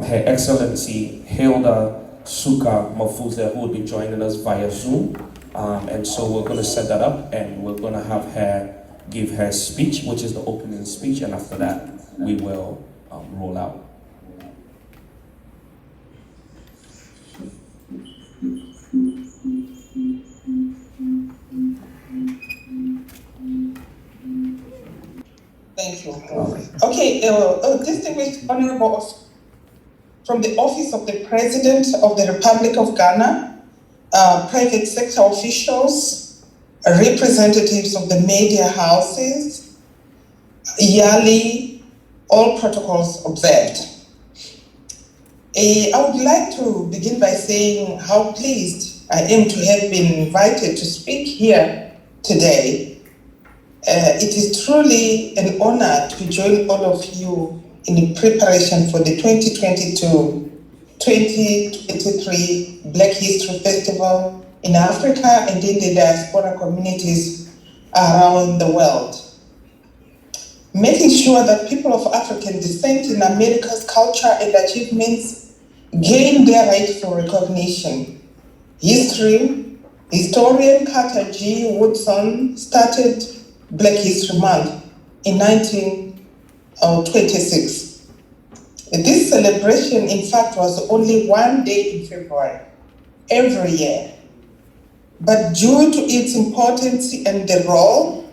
Her Excellency Hilda Suka Mafuze, who will be joining us via Zoom. And so we're going to set that up, and we're going to have her give her speech, which is the opening speech, and after that, we will roll out. Thank you. Okay, distinguished honorable from the Office of the President of the Republic of Ghana, private sector officials, representatives of the media houses, YALI, all protocols observed. I would like to begin by saying how pleased I am to have been invited to speak here today. It is truly an honor to join all of you in the preparation for the 2022-2023 Black History Festival in Africa and in the diaspora communities around the world. Making sure that people of African descent in America's culture and achievements gain their rightful recognition. Historian Carter G. Woodson started Black History Month in 1926. This celebration, in fact, was only one day in February every year. But due to its importance and the role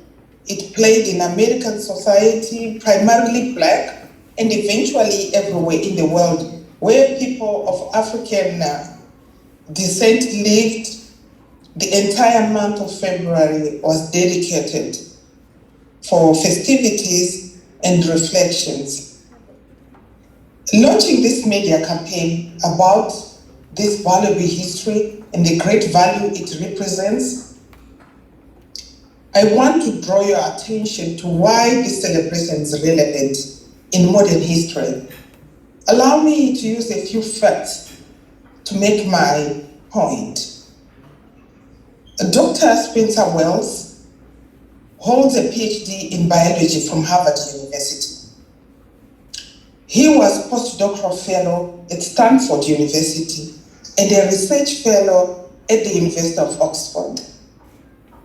it played in American society, primarily Black, and eventually everywhere in the world, where people of African descent lived, the entire month of February was dedicated for festivities and reflections. Launching this media campaign about this valuable history and the great value it represents, I want to draw your attention to why this celebration is relevant in modern history. Allow me to use a few facts to make my point. Dr. Spencer Wells holds a PhD in biology from Harvard University. He was postdoctoral fellow at Stanford University and a research fellow at the University of Oxford.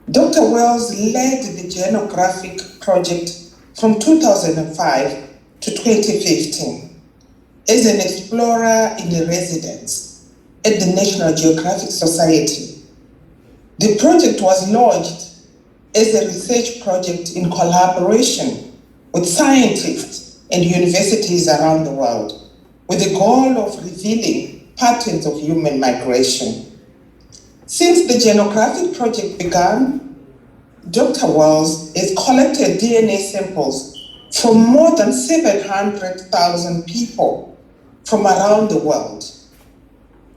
Dr. Wells led the Genographic Project from 2005 to 2015 as an explorer in residence at the National Geographic Society. The project was launched as a research project in collaboration with scientists and universities around the world, with the goal of revealing patterns of human migration. Since the Genographic Project began, Dr. Wells has collected DNA samples from more than 700,000 people from around the world.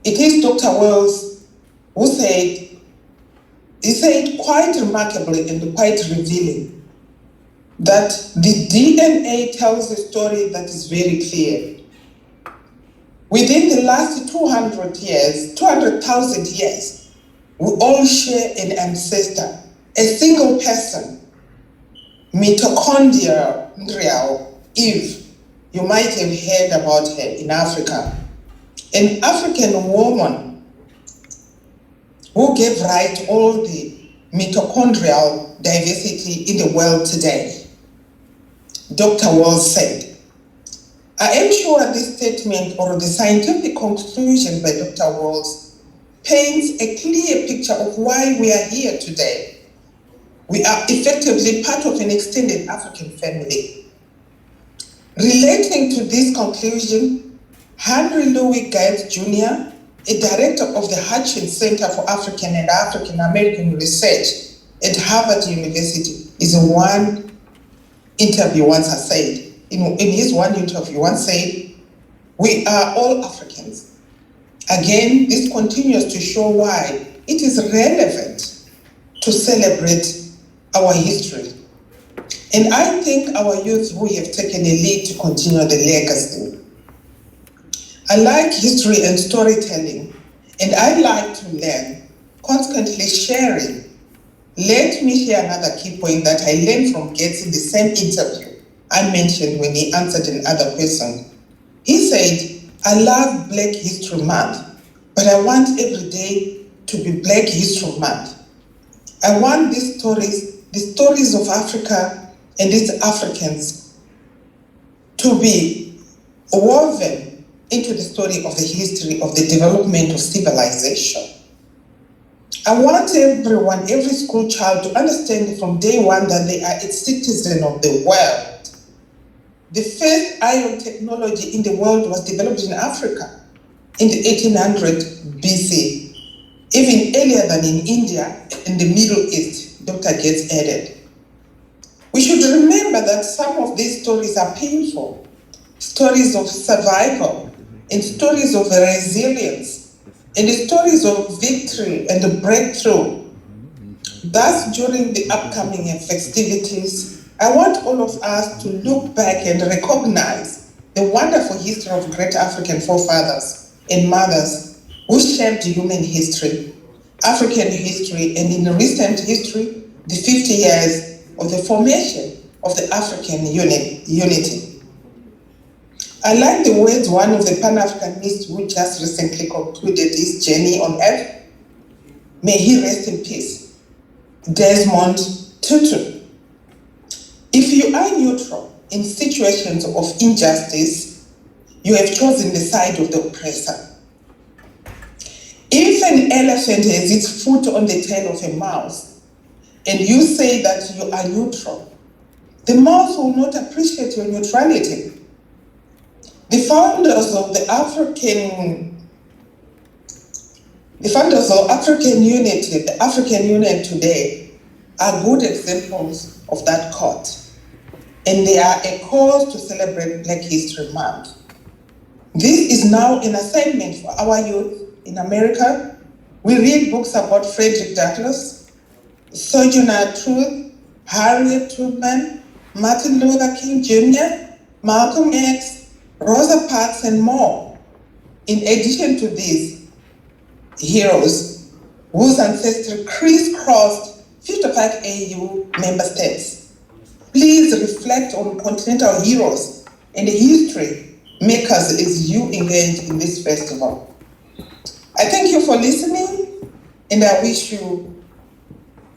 It is Dr. Wells who said quite remarkably and quite revealing that the DNA tells a story that is very clear. Within the last 200,000 years, we all share an ancestor, a single person, mitochondrial Eve. You might have heard about her in Africa. An African woman who gave rise to all the mitochondrial diversity in the world today. Dr. Wells said, I am sure this statement or the scientific conclusion by Dr. Wells paints a clear picture of why we are here today. We are effectively part of an extended African family. Relating to this conclusion, Henry Louis Gates Jr., a director of the Hutchins Center for African and African American Research at Harvard University, is in one interview once said, in his one interview once said, we are all Africans. Again, this continues to show why it is relevant to celebrate our history. And I think our youth who have taken a lead to continue the legacy. I like history and storytelling, and I like to learn, constantly sharing. Let me share another key point that I learned from Gates in the same interview I mentioned when he answered another question. He said, I love Black History Month, but I want every day to be Black History Month. I want these stories, the stories of Africa and its Africans, to be woven into the story of the history of the development of civilization. I want everyone, every school child, to understand from day one that they are a citizen of the world. The first iron technology in the world was developed in Africa in the 1800 BC, even earlier than in India and the Middle East, Dr. Gates added. We should remember that some of these stories are painful, stories of survival, and stories of resilience, and stories of victory and breakthrough. Thus, during the upcoming festivities, I want all of us to look back and recognize the wonderful history of great African forefathers and mothers who shaped human history, African history, and in recent history, the 50 years of the formation of the African unity. I like the words one of the Pan-Africanists who just recently concluded his journey on earth. May he rest in peace. Desmond Tutu. If you are neutral in situations of injustice, you have chosen the side of the oppressor. If an elephant has its foot on the tail of a mouse, and you say that you are neutral, the mouse will not appreciate your neutrality. The founders of African unity, the African Union today, are good examples of that quote. And they are a cause to celebrate Black History Month. This is now an assignment for our youth in America. We read books about Frederick Douglass, Sojourner Truth, Harriet Tubman, Martin Luther King Jr., Malcolm X, Rosa Parks, and more. In addition to these heroes whose ancestry crisscrossed 55 AU member states, please reflect on continental heroes and the history makers as you engage in this festival. I thank you for listening, and I wish you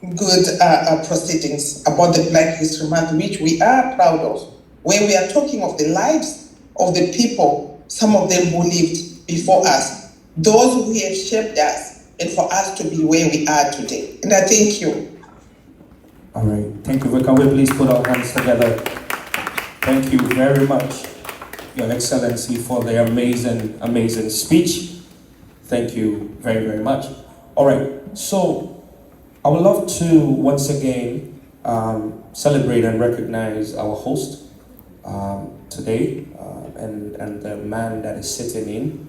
good proceedings about the Black History Month, which we are proud of, where we are talking of the lives of the people, some of them who lived before us, those who have shaped us, and for us to be where we are today. And I thank you. All right, thank you. Can we please put our hands together? Thank you very much, Your Excellency, for the amazing speech. Thank you very, very much. All right, so I would love to once again celebrate and recognize our host today and the man that is sitting in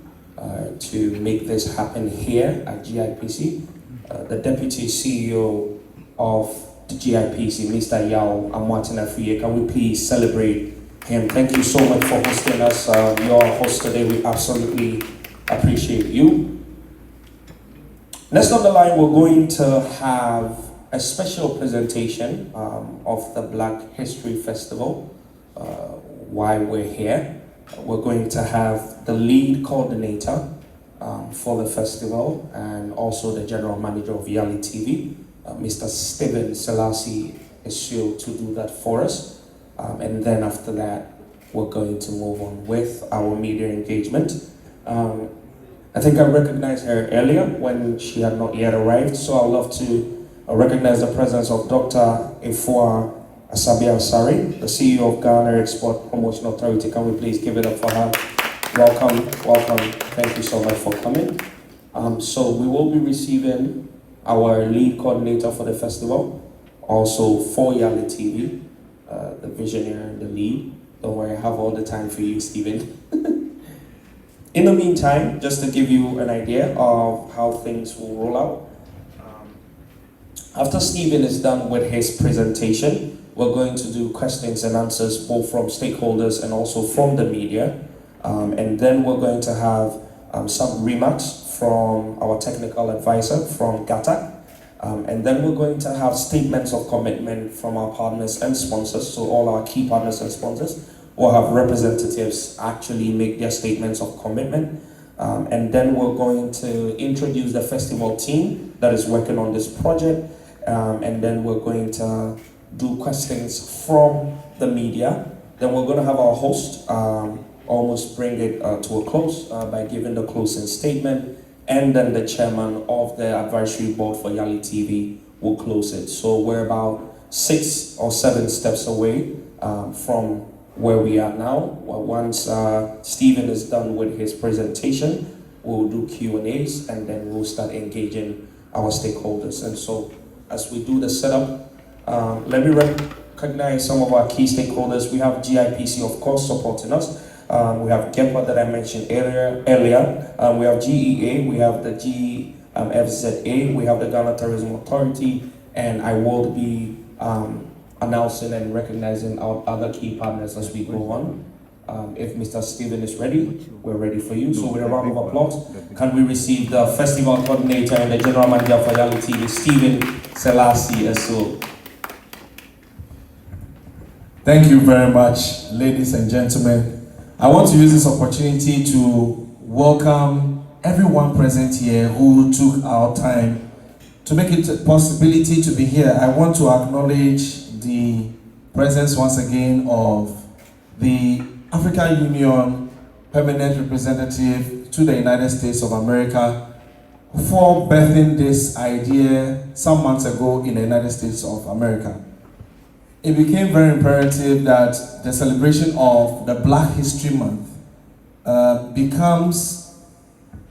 to make this happen here at GIPC, the Deputy CEO of the GIPC, Mr. Yao Amoateng Afriyie. Can we please celebrate him? Thank you so much for hosting us. You're our host today. We absolutely appreciate you. Next on the line, we're going to have a special presentation of the Black History Festival. Why we're here. We're going to have the lead coordinator for the festival and also the general manager of Yali TV, Mr. Stephen Selassie, is sure to do that for us. And then after that, we're going to move on with our media engagement. I think I recognized her earlier when she had not yet arrived, so I'd love to recognize the presence of Dr. Efua Asabi-Asare, the CEO of Ghana Export Promotion Authority. Can we please give it up for her? Welcome. Thank you so much for coming. So we will be receiving our lead coordinator for the festival, also for Yali TV, the visionary and the lead. Don't worry, I have all the time for you, Stephen. In the meantime, just to give you an idea of how things will roll out, after Stephen is done with his presentation, we're going to do questions and answers both from stakeholders and also from the media. And then we're going to have some remarks from our technical advisor from GATA. And then we're going to have statements of commitment from our partners and sponsors, so all our key partners and sponsors, we'll have representatives actually make their statements of commitment. And then we're going to introduce the festival team that is working on this project. And then we're going to do questions from the media. Then we're going to have our host almost bring it to a close by giving the closing statement. And then the chairman of the advisory board for Yali TV will close it. So we're about 6 or 7 steps away from where we are now. Well, once Stephen is done with his presentation, we'll do Q&As and then we'll start engaging our stakeholders. And so as we do the setup, let me recognize some of our key stakeholders. We have GIPC, of course, supporting us. We have GEPA that I mentioned earlier. We have GEA, we have the GFZA, we have the Ghana Tourism Authority, and I will be announcing and recognizing our other key partners as we go on. If Mr. Stephen is ready, we're ready for you. So with a round of applause, can we receive the festival coordinator and the general manager for Yali TV, Stephen Selassie Esso. Thank you very much, ladies and gentlemen. I want to use this opportunity to welcome everyone present here who took our time to make it a possibility to be here. I want to acknowledge the presence once again of the African Union Permanent Representative to the United States of America for birthing this idea some months ago in the United States of America. It became very imperative that the celebration of the Black History Month becomes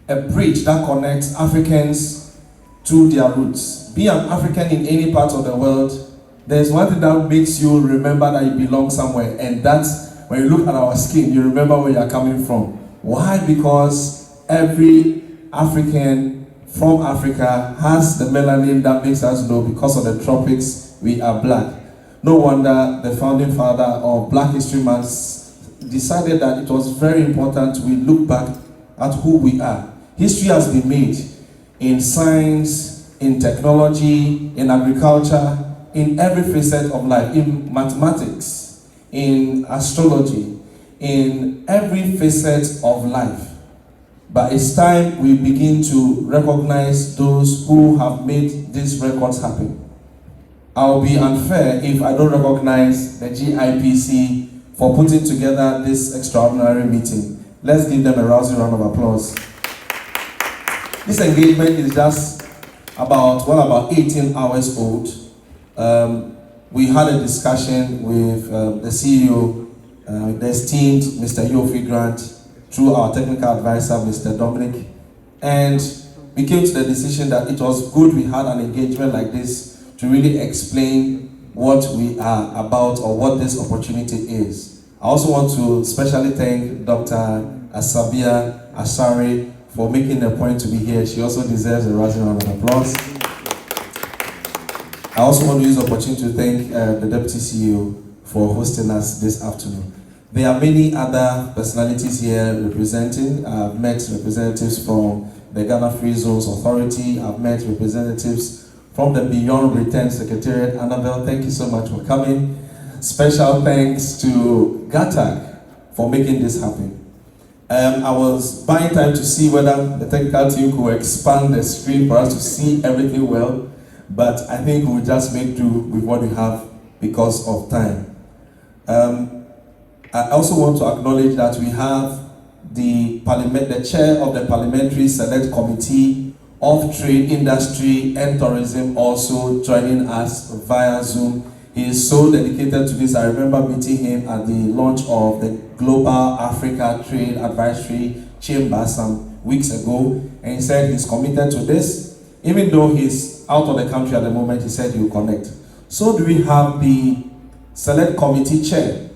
a bridge that connects Africans to their roots. Be an African in any part of the world, there's one thing that makes you remember that you belong somewhere, and that's when you look at our skin, you remember where you're coming from. Why? Because every African from Africa has the melanin that makes us know because of the tropics we are black. No wonder the founding father of Black History Month decided that it was very important we look back at who we are. History has been made in science, in technology, in agriculture, in every facet of life, in mathematics, in astrology, in every facet of life. But it's time we begin to recognize those who have made these records happen. I'll be unfair if I don't recognize the GIPC for putting together this extraordinary meeting. Let's give them a rousing round of applause. This engagement is just about 18 hours old. We had a discussion with the CEO, the esteemed Mr. Yofi Grant, through our technical advisor, Mr. Dominic, and we came to the decision that it was good we had an engagement like this to really explain what we are about or what this opportunity is. I also want to especially thank Dr. Asabia Asare for making a point to be here. She also deserves a rousing round of applause. I also want to use the opportunity to thank the Deputy CEO for hosting us this afternoon. There are many other personalities here representing. I've met representatives from the Ghana Free Zones Authority. I've met representatives from the Beyond Return Secretariat. Annabelle, thank you so much for coming. Special thanks to GATAC for making this happen. I was buying time to see whether the technical team could expand the screen for us to see everything well, but I think we'll just make do with what we have because of time. I also want to acknowledge that we have the chair of the Parliamentary Select Committee of Trade, Industry and Tourism also joining us via Zoom. He is so dedicated to this. I remember meeting him at the launch of the Global Africa Trade Advisory Chamber some weeks ago, and he said he's committed to this. Even though he's out of the country at the moment, he said he will connect. So do we have the Select Committee Chair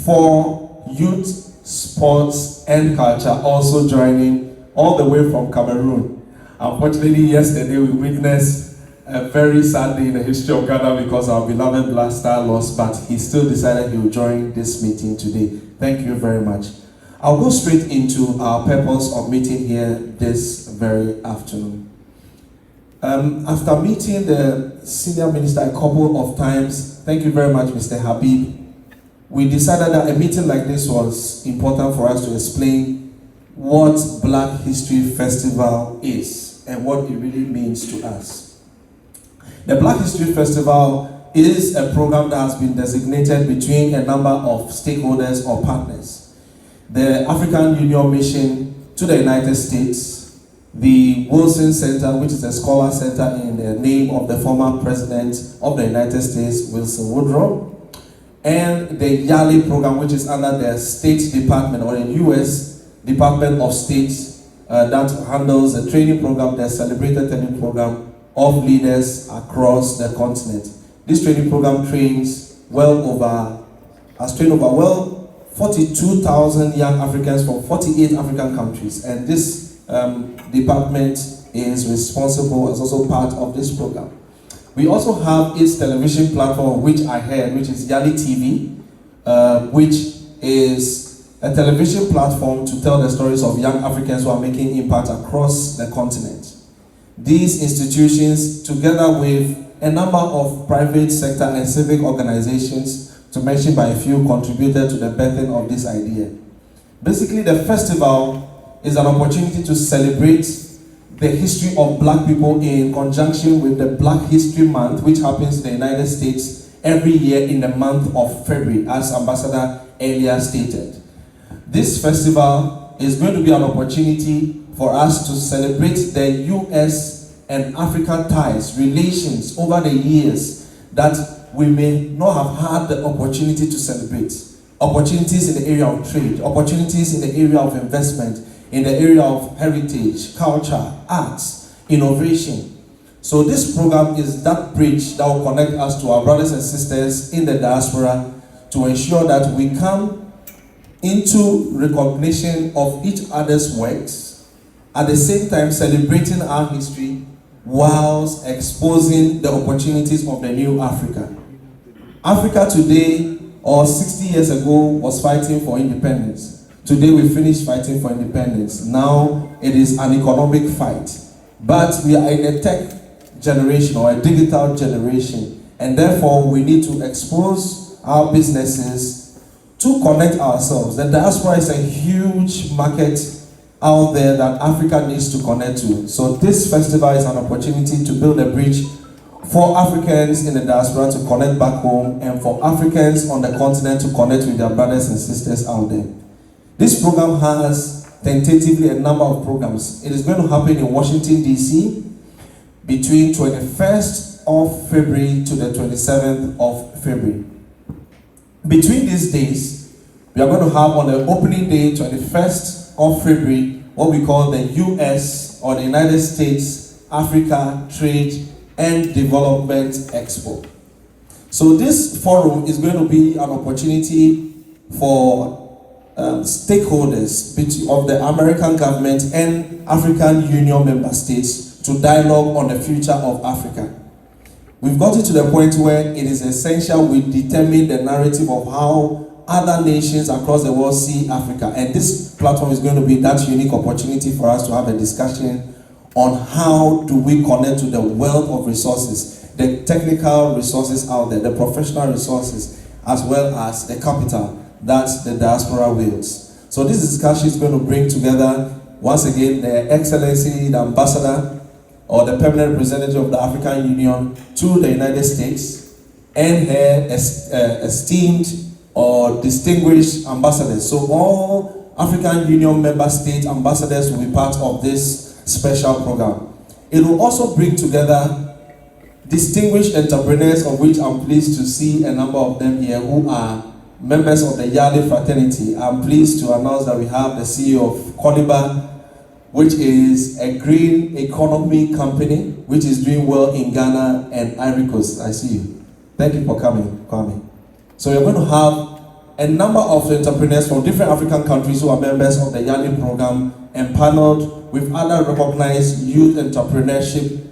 for Youth, Sports and Culture also joining all the way from Cameroon. Unfortunately, yesterday we witnessed a very sad day in the history of Ghana because our beloved Black Star lost, but he still decided he will join this meeting today. Thank you very much. I'll go straight into our purpose of meeting here this very afternoon. After meeting the senior minister a couple of times, thank you very much, Mr. Habib, we decided that a meeting like this was important for us to explain what Black History Festival is and what it really means to us. The Black History Festival is a program that has been designated between a number of stakeholders or partners. The African Union Mission to the United States, the Wilson Center, which is a scholar center in the name of the former president of the United States, Wilson Woodrow, and the YALI program, which is under the State Department or the U.S. Department of State that handles the training program, the celebrated training program of leaders across the continent. This training program has trained over 42,000 young Africans from 48 African countries, and this department is responsible as also part of this program. We also have its television platform, which I heard, which is YALI TV, which is a television platform to tell the stories of young Africans who are making impact across the continent. These institutions, together with a number of private sector and civic organizations, to mention by a few, contributed to the birthing of this idea. Basically, the festival is an opportunity to celebrate the history of Black people in conjunction with the Black History Month, which happens in the United States every year in the month of February, as Ambassador earlier stated. This festival is going to be an opportunity for us to celebrate the US and Africa ties, relations over the years that we may not have had the opportunity to celebrate. Opportunities in the area of trade, opportunities in the area of investment, in the area of heritage, culture, arts, innovation. So this program is that bridge that will connect us to our brothers and sisters in the diaspora to ensure that we come into recognition of each other's works, at the same time celebrating our history whilst exposing the opportunities of the new Africa. Africa today, or 60 years ago, was fighting for independence. Today we finished fighting for independence. Now it is an economic fight. But we are in a tech generation or a digital generation, and therefore we need to expose our businesses to connect ourselves. The diaspora is a huge market out there that Africa needs to connect to. So this festival is an opportunity to build a bridge for Africans in the diaspora to connect back home, and for Africans on the continent to connect with their brothers and sisters out there. This program has tentatively a number of programs. It is going to happen in Washington, D.C. between 21st of February to the 27th of February. Between these days, we are going to have on the opening day, 21st of February, what we call the U.S. or the United States Africa Trade and Development Expo. So this forum is going to be an opportunity for stakeholders of the American government and African Union member states to dialogue on the future of Africa. We've gotten to the point where it is essential we determine the narrative of how other nations across the world see Africa, and this platform is going to be that unique opportunity for us to have a discussion on how do we connect to the wealth of resources, the technical resources out there, the professional resources, as well as the capital that the diaspora wields. So this discussion is going to bring together, once again, the Excellency, the Ambassador, or the Permanent Representative of the African Union to the United States, and her esteemed or distinguished ambassadors. So all African Union member state ambassadors will be part of this special program. It will also bring together distinguished entrepreneurs, of which I'm pleased to see a number of them here who are members of the YALI fraternity. I'm pleased to announce that we have the CEO of Coniba, which is a green economy company, which is doing well in Ghana and Ivory Coast. I see you. Thank you for coming, Kwame. So we're going to have a number of entrepreneurs from different African countries who are members of the YALI program, empaneled with other recognized youth entrepreneurship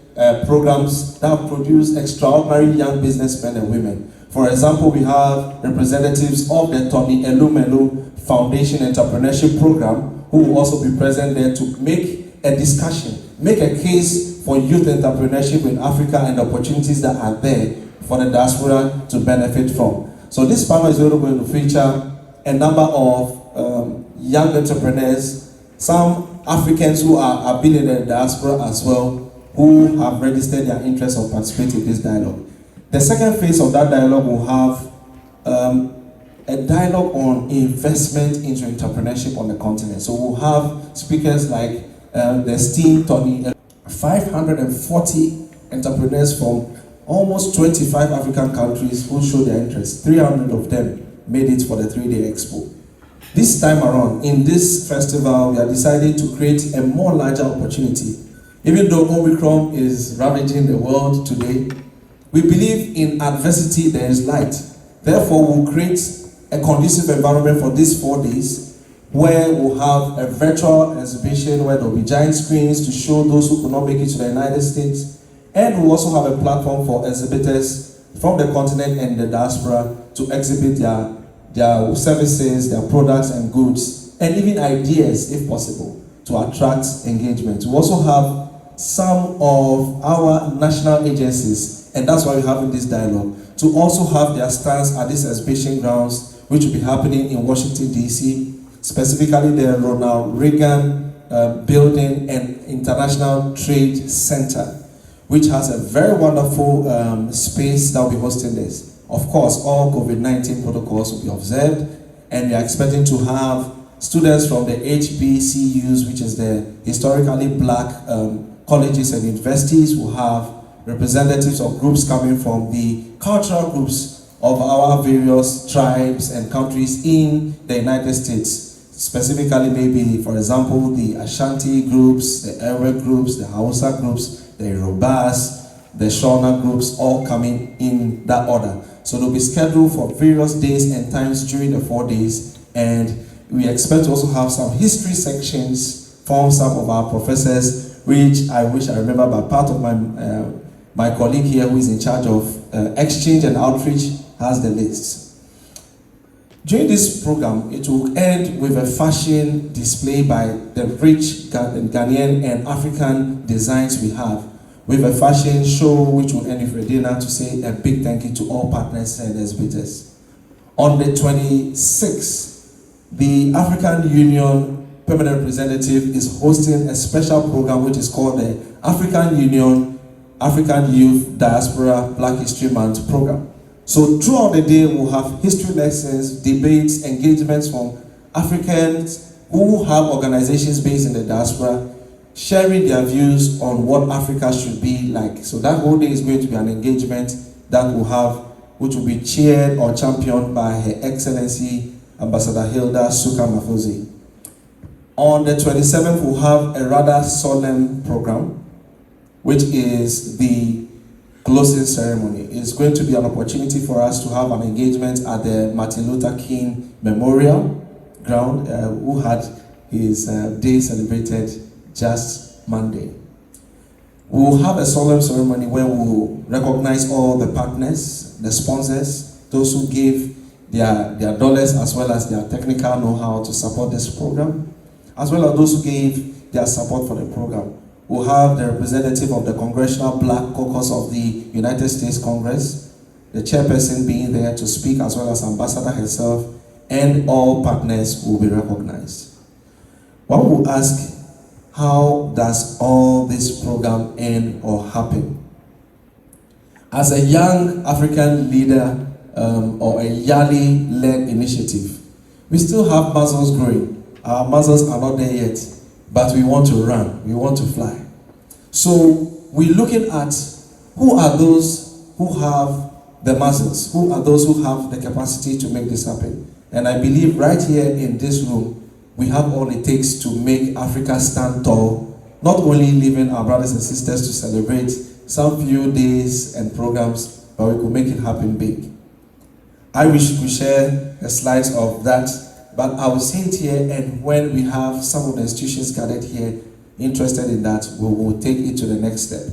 programs that have produced extraordinary young businessmen and women. For example, we have representatives of the Tony Elumelu Foundation Entrepreneurship Program who will also be present there to make a discussion, make a case for youth entrepreneurship in Africa and the opportunities that are there for the diaspora to benefit from. So this panel is really going to feature a number of young entrepreneurs, some Africans who are been in the diaspora as well, who have registered their interest of participating in this dialogue. The second phase of that dialogue will have a dialogue on investment into entrepreneurship on the continent. So we'll have speakers like the esteemed Tony, 540 entrepreneurs from almost 25 African countries who showed their interest. 300 of them made it for the 3-day expo. This time around, in this festival, we are deciding to create a more larger opportunity. Even though Omicron is ravaging the world today, we believe in adversity there is light. Therefore, we'll create a conducive environment for these 4 days where we'll have a virtual exhibition where there'll be giant screens to show those who could not make it to the United States. And we'll also have a platform for exhibitors from the continent and the diaspora to exhibit their services, their products and goods, and even ideas, if possible, to attract engagement. We also have some of our national agencies, and that's why we're having this dialogue, to also have their stands at this exhibition grounds, which will be happening in Washington, D.C., specifically the Ronald Reagan Building and International Trade Center, which has a very wonderful space that will be hosting this. Of course, all COVID-19 protocols will be observed, and we are expecting to have students from the HBCUs, which is the historically black colleges and universities. We'll have representatives of groups coming from the cultural groups of our various tribes and countries in the United States. Specifically, maybe, for example, the Ashanti groups, the Ewe groups, the Hausa groups, the Yorubas, the Shona groups, all coming in that order. So they'll be scheduled for various days and times during the 4 days, and we expect to also have some history sections from some of our professors, which I wish I remember, but part of my colleague here who is in charge of exchange and outreach has the lists. During this program, it will end with a fashion display by the rich Ghanaian and African designs we have, with a fashion show which will end with a dinner to say a big thank you to all partners and exhibitors. On the 26th, the African Union Permanent Representative is hosting a special program which is called the African Union African Youth Diaspora Black History Month program. So throughout the day, we'll have history lessons, debates, engagements from Africans who have organizations based in the diaspora, sharing their views on what Africa should be like. So that whole day is going to be an engagement that we'll have, which will be chaired or championed by Her Excellency Ambassador Hilda Suka Mafuzi. On the 27th, we'll have a rather solemn program, which is the closing ceremony. It's going to be an opportunity for us to have an engagement at the Martin Luther King Memorial Ground, who had his day celebrated just Monday. We will have a solemn ceremony where we will recognize all the partners, the sponsors, those who gave their dollars as well as their technical know-how to support this program, as well as those who gave their support for the program. We'll have the representative of the Congressional Black Caucus of the United States Congress, the chairperson being there to speak, as well as Ambassador herself, and all partners will be recognized. One will ask, how does all this program end or happen? As a young African leader or a Yali-led initiative, we still have muscles growing. Our muscles are not there yet, but we want to run, we want to fly. So we're looking at who are those who have the muscles, who are those who have the capacity to make this happen. And I believe right here in this room, we have all it takes to make Africa stand tall, not only leaving our brothers and sisters to celebrate some few days and programs, but we could make it happen big. I wish we could share the slides of that, but I will say it here, and when we have some of the institutions gathered here interested in that, we will take it to the next step.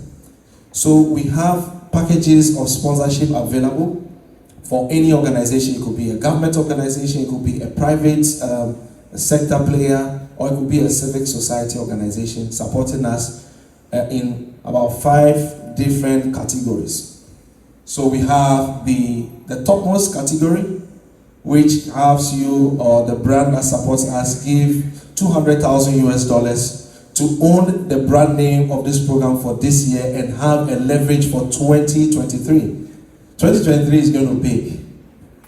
So we have packages of sponsorship available for any organization. It could be a government organization, it could be a private sector player, or it could be a civic society organization supporting us in about 5 different categories. So we have the topmost category, which has you or the brand that supports us give 200,000 US dollars to own the brand name of this program for this year and have a leverage for 2023. 2023 is going to be big.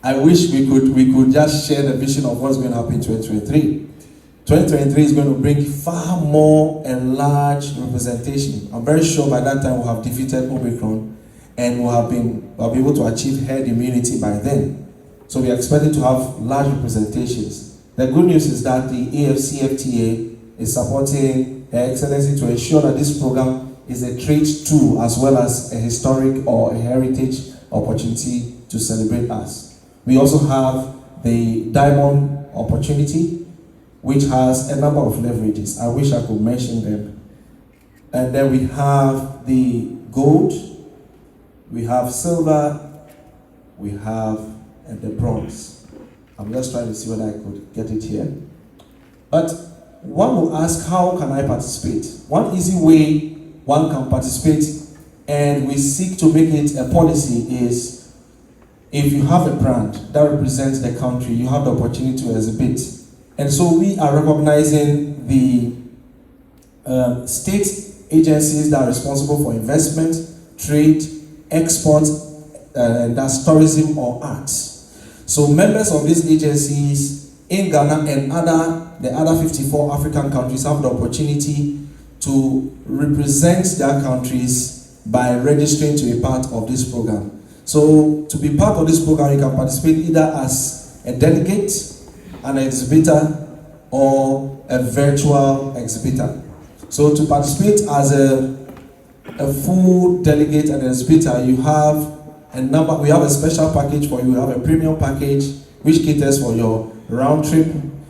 I wish we could just share the vision of what's going to happen in 2023. 2023 is going to bring far more enlarged representation. I'm very sure by that time we'll have defeated Omicron and we'll be able to achieve herd immunity by then. So we are expecting to have large representations. The good news is that the AFCFTA is supporting Her Excellency to ensure that this program is a trade tool as well as a historic or a heritage opportunity to celebrate us. We also have the diamond opportunity, which has a number of leverages. I wish I could mention them. And then we have the gold, we have silver, we have the bronze. I'm just trying to see whether I could get it here. But one will ask, how can I participate? One easy way one can participate, and we seek to make it a policy, is if you have a brand that represents the country, you have the opportunity to exhibit. And so we are recognizing the state agencies that are responsible for investment, trade, export, and that's tourism or arts. So members of these agencies in Ghana and the other 54 African countries have the opportunity to represent their countries by registering to be part of this program. So to be part of this program, you can participate either as a delegate, an exhibitor, or a virtual exhibitor. So to participate as a full delegate and exhibitor, you have we have a special package for you. We have a premium package which caters for your round trip.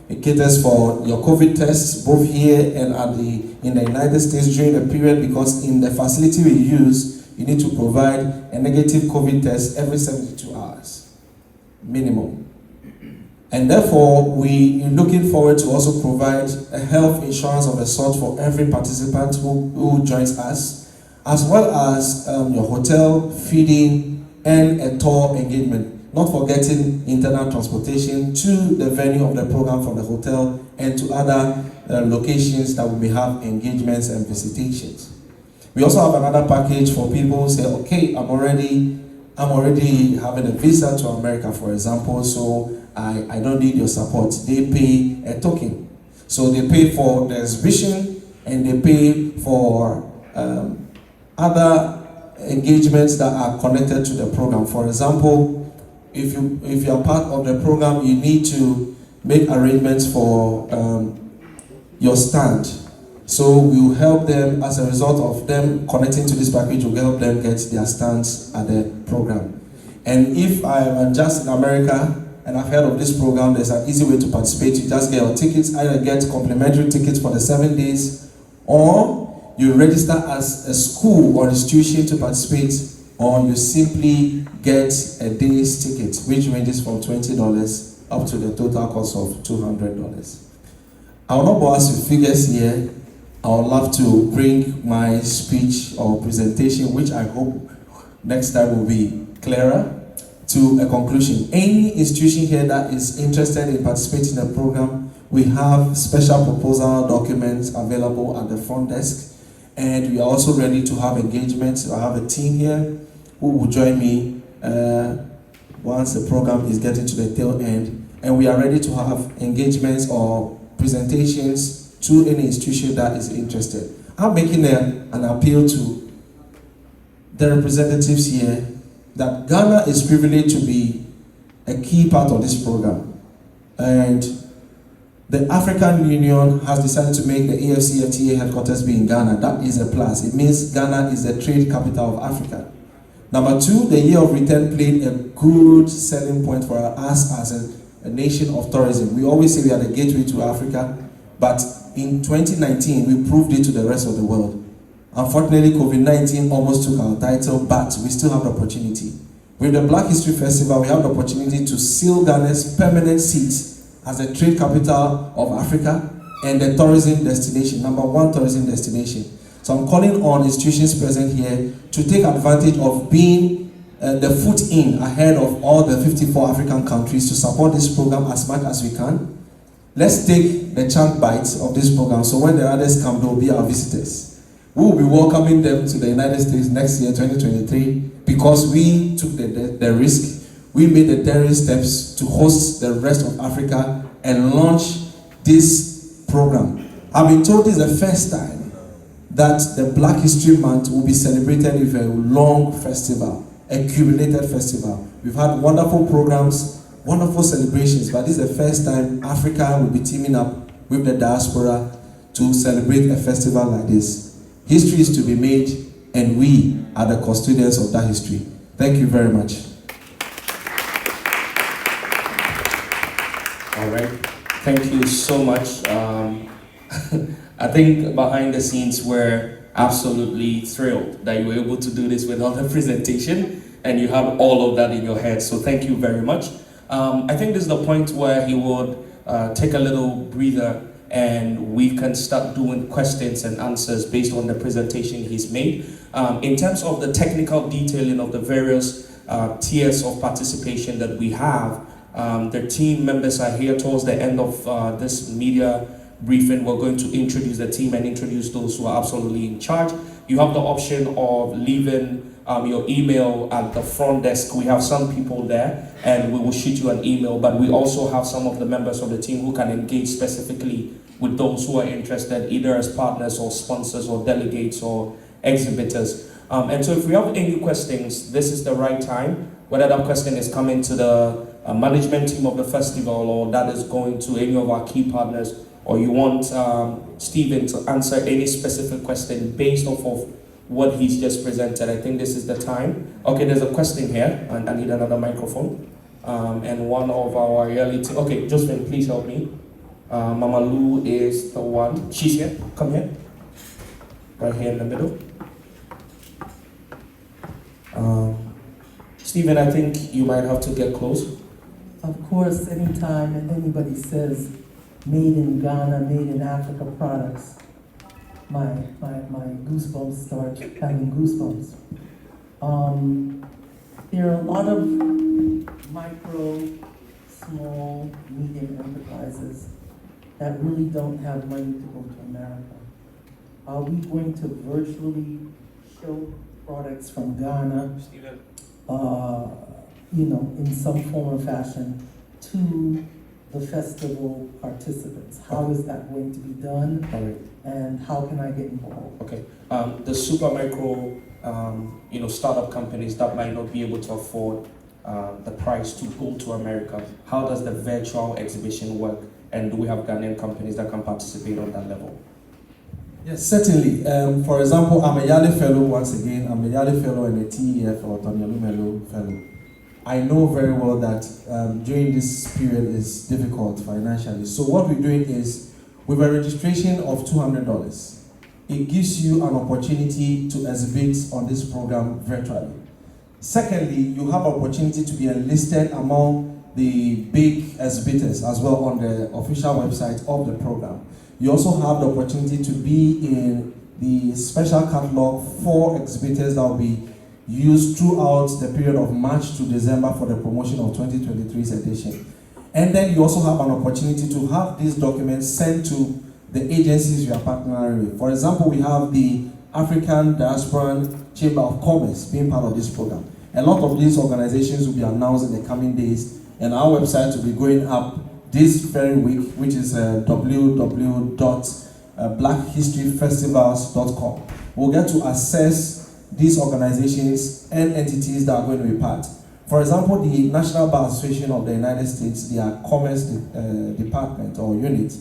It caters for your COVID tests both here and in the United States during the period, because in the facility we use, you need to provide a negative COVID test every 72 hours, minimum. And therefore, we are looking forward to also provide a health insurance of a sort for every participant who joins us, as well as your hotel, feeding, and a tour engagement. Not forgetting internal transportation to the venue of the program from the hotel and to other locations that we may have engagements and visitations. We also have another package for people who say, okay, I'm already having a visa to America, for example, so I don't need your support. They pay a token. So they pay for the exhibition and they pay for other engagements that are connected to the program. For example, if you are part of the program, you need to make arrangements for your stand. So we will help them, as a result of them connecting to this package, we'll help them get their stands at the program. And if I am just in America and I've heard of this program, there's an easy way to participate. You just get your tickets, either get complimentary tickets for the 7 days, or you register as a school or institution to participate, or you simply get a day's ticket, which ranges from $20 up to the total cost of $200. I will not bore us with figures here. I would love to bring my speech or presentation, which I hope next time will be clearer, to a conclusion. Any institution here that is interested in participating in the program, we have special proposal documents available at the front desk. And we are also ready to have engagements. I have a team here who will join me once the program is getting to the tail end. And we are ready to have engagements or presentations to any institution that is interested. I'm making an appeal to the representatives here that Ghana is privileged to be a key part of this program. And the African Union has decided to make the AFCFTA headquarters be in Ghana. That is a plus. It means Ghana is the trade capital of Africa. Number two, the year of return played a good selling point for us as a nation of tourism. We always say we are the gateway to Africa, but in 2019, we proved it to the rest of the world. Unfortunately, COVID-19 almost took our title, but we still have the opportunity. With the Black History Festival, we have the opportunity to seal Ghana's permanent seat as a trade capital of Africa and the tourism destination, #1 tourism destination. So I'm calling on institutions present here to take advantage of being the foot in ahead of all the 54 African countries to support this program as much as we can. Let's take the chunk bites of this program, so when the others come, they will be our visitors. We will be welcoming them to the United States next year, 2023, because we took the risk. We made the daring steps to host the rest of Africa and launch this program. I've been told this is the first time that the Black History Month will be celebrated with a long festival, a cumulated festival. We've had wonderful programs, wonderful celebrations, but this is the first time Africa will be teaming up with the diaspora to celebrate a festival like this. History is to be made, and we are the custodians of that history. Thank you very much. All right, thank you so much. I think behind the scenes we're absolutely thrilled that you were able to do this without a presentation, and you have all of that in your head, so thank you very much. I think this is the point where he would take a little breather and we can start doing questions and answers based on the presentation he's made. In terms of the technical detailing of the various tiers of participation that we have, the team members are here towards the end of this media briefing. We're going to introduce the team and introduce those who are absolutely in charge. You have the option of leaving your email at the front desk. We have some people there and we will shoot you an email, but we also have some of the members of the team who can engage specifically with those who are interested, either as partners or sponsors or delegates or exhibitors. And so if we have any questions, this is the right time. Whether that question is coming to the management team of the festival or that is going to any of our key partners, or you want Stephen to answer any specific question based off of what he's just presented, I think this is the time. Okay, there's a question here, and I need another microphone. And one of our reality, okay, Josephine, please help me. Mama Lou is the one. She's here. Come here. Right here in the middle. Stephen, I think you might have to get close. Of course, anytime anybody says made in Ghana, made in Africa products, my goosebumps start having goosebumps. There are a lot of micro, small, medium enterprises that really don't have money to go to America. Are we going to virtually show products from Ghana, Stephen. in some form or fashion to the festival participants? How is that going to be done? All right. And how can I get involved? Okay. The super micro, startup companies that might not be able to afford the price to go to America, how does the virtual exhibition work? And do we have Ghanaian companies that can participate on that level? Yes, certainly. For example, I'm a Yale Fellow once again. I'm a Yale Fellow and a TEF or Tony Alumelo Fellow. I know very well that during this period is difficult financially. So what we're doing is, with a registration of $200, it gives you an opportunity to exhibit on this program virtually. Secondly, you have opportunity to be enlisted among the big exhibitors as well on the official website of the program. You also have the opportunity to be in the special catalog for exhibitors that will be used throughout the period of March to December for the promotion of 2023's edition. And then you also have an opportunity to have these documents sent to the agencies you are partnering with. For example, we have the African Diaspora Chamber of Commerce being part of this program. A lot of these organizations will be announced in the coming days, and our website will be going up this very week, which is www.blackhistoryfestivals.com. We'll get to assess these organizations and entities that are going to be part. For example, the National Bar Association of the United States, their Commerce Department or unit,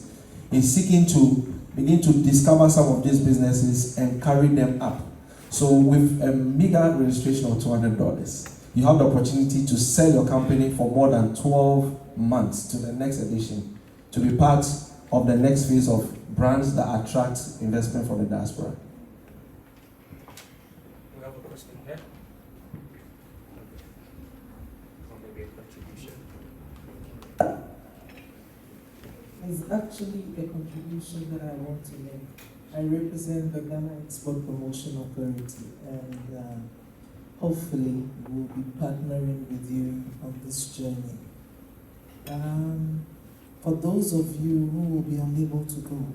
is seeking to begin to discover some of these businesses and carry them up. So with a meager registration of $200, you have the opportunity to sell your company for more than 12 months to the next edition, to be part of the next phase of brands that attract investment from the diaspora. We have a question here. Or maybe a contribution. It's actually a contribution that I want to make. I represent the Ghana Export Promotion Authority, and hopefully we'll be partnering with you on this journey. For those of you who will be unable to go,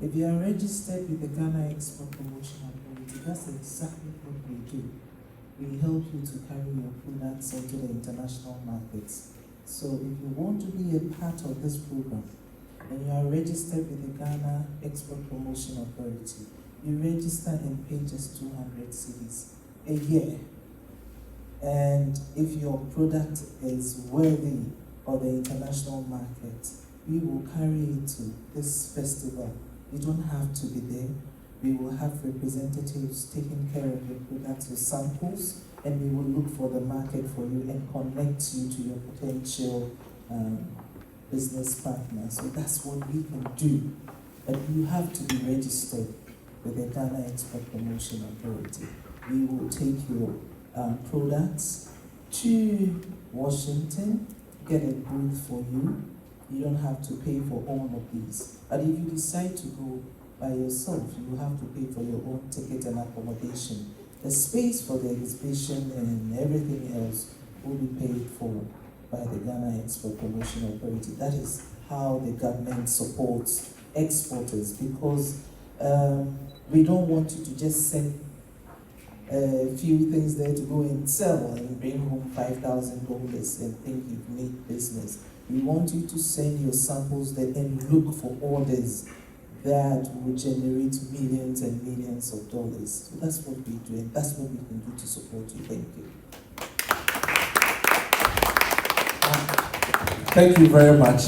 if you are registered with the Ghana Export Promotion Authority, that's exactly what we do. We help you to carry your products into the international markets. So if you want to be a part of this program, and you are registered with the Ghana Export Promotion Authority, you register and pay just 200 cedis a year. And if your product is worthy of the international market, we will carry it to this festival. You don't have to be there. We will have representatives taking care of your products, your samples, and we will look for the market for you and connect you to your potential business partner. So that's what we can do. But you have to be registered with the Ghana Export Promotion Authority. We will take your products to Washington, get a booth for you. You don't have to pay for all of these. But if you decide to go by yourself, you will have to pay for your own ticket and accommodation. The space for the exhibition and everything else will be paid for by the Ghana Export Promotion Authority. That is how the government supports exporters, because we don't want you to just send a few things there to go and sell and bring home $5,000 and think you've made business. We want you to send your samples there and look for orders that will generate millions and millions of dollars. So that's what we do, and that's what we can do to support you. Thank you. Thank you very much,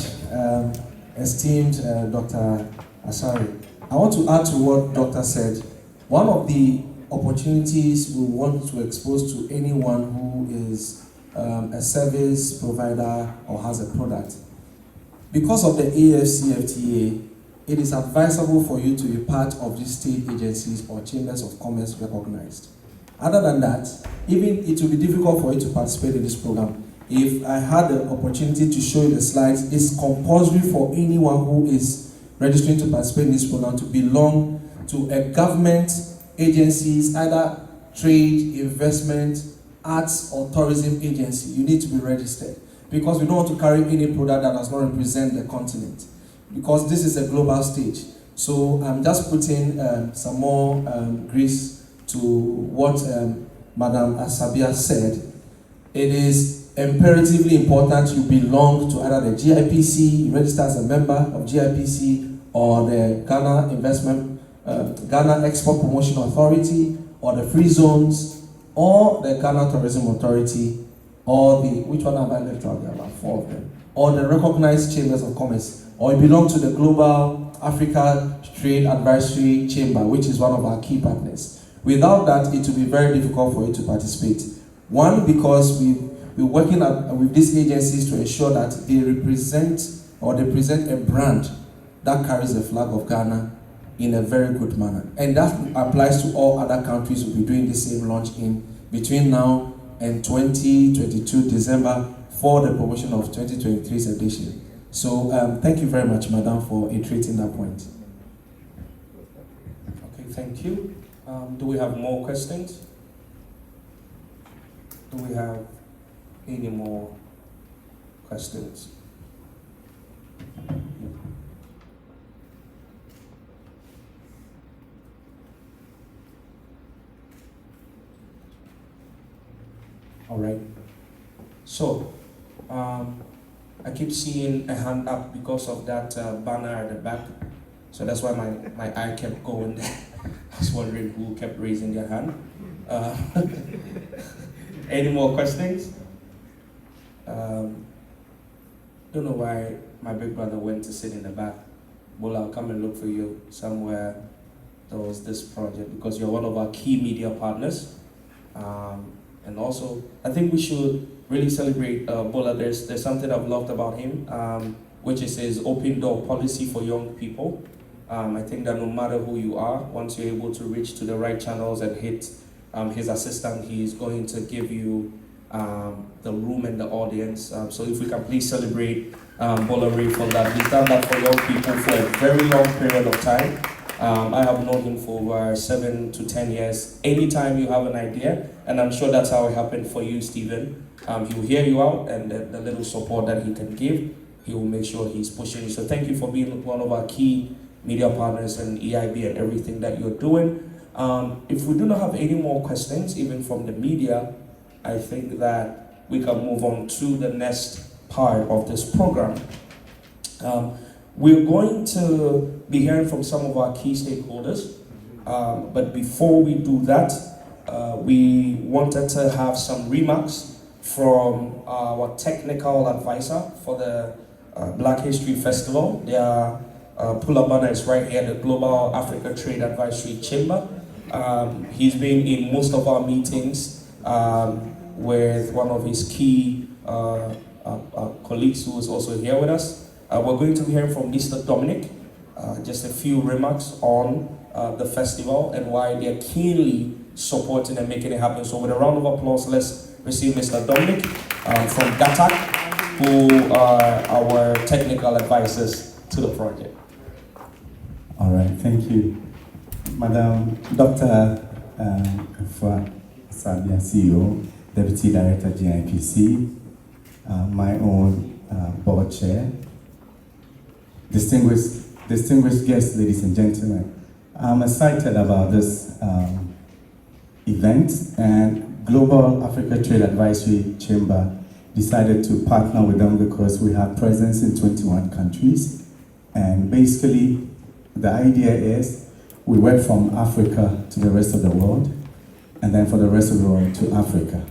esteemed Dr. Asare. I want to add to what Doctor said. One of the opportunities we want to expose to anyone who is a service provider or has a product. Because of the AFCFTA, it is advisable for you to be part of these state agencies or chambers of commerce recognized. Other than that, even it will be difficult for you to participate in this program. If I had the opportunity to show you the slides, it's compulsory for anyone who is registering to participate in this program to belong to a government agencies, either trade, investment, arts, or tourism agency. You need to be registered, because we don't want to carry any product that does not represent the continent, because this is a global stage. So I'm just putting some more grease to what Madam Asabia said. It is imperatively important you belong to either the GIPC, you register as a member of GIPC, or the Ghana Export Promotion Authority, or the Free Zones, or the Ghana Tourism Authority, or the, which one have I left out? There are about 4 of them, or the recognized chambers of commerce, or you belong to the Global Africa Trade Advisory Chamber, which is one of our key partners. Without that, it will be very difficult for you to participate. One, because we're working with these agencies to ensure that they represent or they present a brand that carries the flag of Ghana in a very good manner. And that applies to all other countries we'll be doing the same launch in between now and 2022 December for the promotion of 2023's edition. So thank you very much, Madam, for iterating that point. Okay, thank you. Do we have more questions? Do we have any more questions? All right. So, I keep seeing a hand up because of that banner at the back. So that's why my eye kept going there. I was wondering who kept raising their hand. Any more questions? Don't know why my big brother went to sit in the back. Well, I'll come and look for you somewhere towards this project, because you're one of our key media partners. And also, I think we should really celebrate Bola. There's something I've loved about him, which is his open door policy for young people. I think that no matter who you are, once you're able to reach to the right channels and hit his assistant, he's going to give you the room and the audience. So if we can please celebrate Bola Ray for that. He's done that for young people for a very long period of time. I have known him for over 7 to 10 years. Anytime you have an idea, and I'm sure that's how it happened for you, Stephen, he'll hear you out, and the little support that he can give, he will make sure he's pushing you. So thank you for being one of our key media partners and EIB and everything that you're doing. If we do not have any more questions, even from the media, I think that we can move on to the next part of this program. We're going to be hearing from some of our key stakeholders, but before we do that, we wanted to have some remarks from our technical advisor for the Black History Festival. Their pull-up banner is right here, the Global Africa Trade Advisory Chamber. He's been in most of our meetings with one of his key colleagues who is also here with us. We're going to be hearing from Mr. Dominic, just a few remarks on the festival and why they're keenly supporting and making it happen. So with a round of applause, let's receive Mr. Dominic from GATAC, who are our technical advisors to the project. All right, thank you. Madam Dr. Afua Sabia, CEO, Deputy Director, GIPC, my own board chair, distinguished guests, ladies and gentlemen. I'm excited about this event, and Global Africa Trade Advisory Chamber decided to partner with them because we have presence in 21 countries. And basically, the idea is we work from Africa to the rest of the world, and then for the rest of the world to Africa.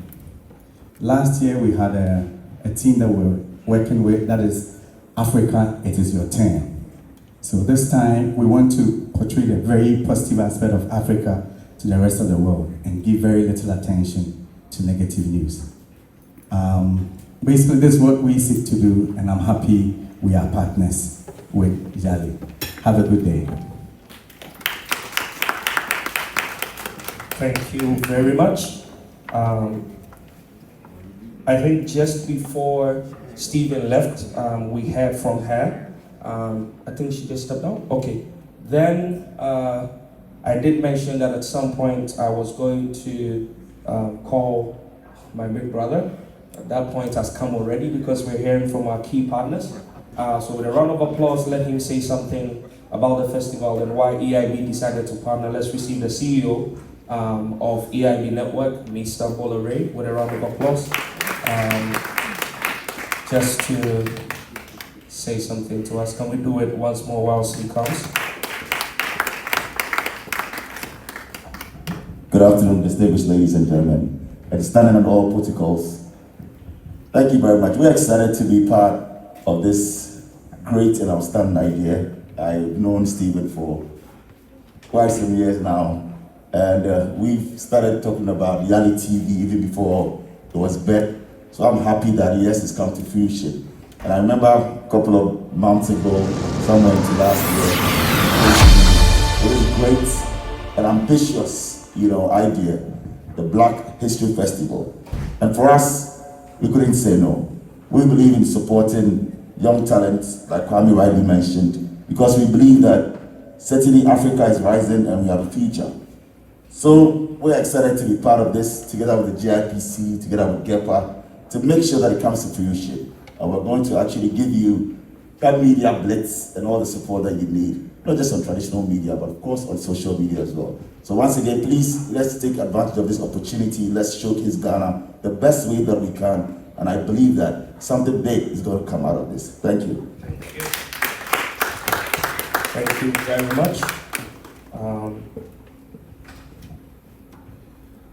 Last year, we had a team that we're working with, that is Africa, it is your turn. So this time, we want to portray the very positive aspect of Africa to the rest of the world and give very little attention to negative news. Basically, this is what we seek to do, and I'm happy we are partners with Jali. Have a good day. Thank you very much. I think just before Stephen left, we heard from her. I think she just stepped out. Okay. Then I did mention that at some point I was going to call my big brother. That point has come already because we're hearing from our key partners. So with a round of applause, let him say something about the festival and why EIB decided to partner. Let's receive the CEO of EIB Network, Mr. Bolore, with a round of applause. Just to say something to us. Can we do it once more whilst he comes? Good afternoon, distinguished ladies and gentlemen. And standing on all protocols, thank you very much. We're excited to be part of this great and outstanding idea. I've known Stephen for quite some years now, and we've started talking about Yali TV even before it was bet. So I'm happy that yes, it's come to fruition. And I remember a couple of months ago, somewhere into last year, it was a great and ambitious, idea, the Black History Festival. And for us, we couldn't say no. We believe in supporting young talents, like Kwame rightly mentioned, because we believe that certainly Africa is rising and we have a future. So we're excited to be part of this together with the GIPC, together with GEPA, to make sure that it comes to fruition. And we're going to actually give you that media blitz and all the support that you need, not just on traditional media, but of course on social media as well. So once again, please, let's take advantage of this opportunity. Let's showcase Ghana the best way that we can. And I believe that something big is going to come out of this. Thank you. Thank you. Thank you very much.